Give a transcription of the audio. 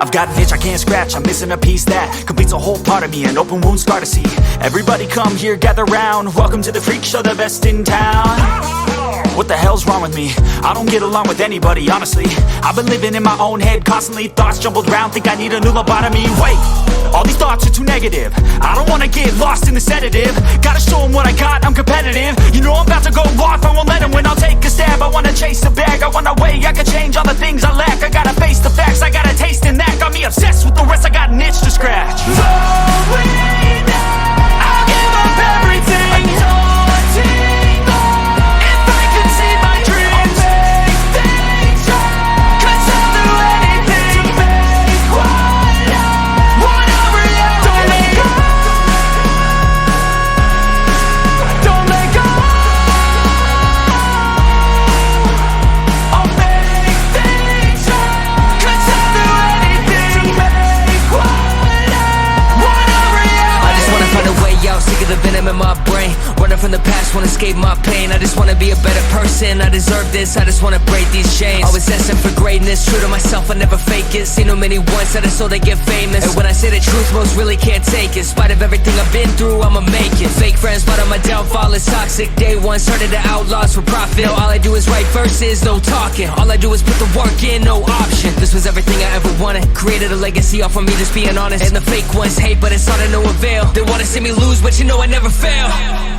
I've got an itch I can't scratch, I'm missing a piece that completes a whole part of me, an open wound scar to see. Everybody come here, gather round, welcome to the freak show, the best in town. What the hell's wrong with me? I don't get along with anybody, honestly. I've been living in my own head constantly, thoughts jumbled round, think I need a new lobotomy. Wait, all these thoughts are too negative, I don't wanna get lost in the sedative. Gotta show them what I got, I'm competitive. You know I'm about to go off, I won't let them win, I'll take a stab. I wanna chase the bag, I wanna weigh, I can change all the things I lack. I gotta face the facts, I got a taste in that. Got me obsessed with the rest, I got an itch to scratch. Slowing down, I'll give up everything. The venom in my brain, running from the past, wanna escape my pain. I just wanna be a better person, I deserve this, I just wanna break these chains. Always asking for greatness, true to myself, I never fake it. Seen too many once that are so they get famous. And when I say the truth, most really can't take it. In spite of everything I've been through, I'ma make it. Fake friends, but on my downfall is toxic. Day one, started to outlaws for profit. Now all I do is write verses, no talking. All I do is put the work in, no option. This was everything I ever wanted, created a legacy off of me just being honest. And the fake ones hate, but it's all to no avail. They wanna see me lose, but you know I never fail.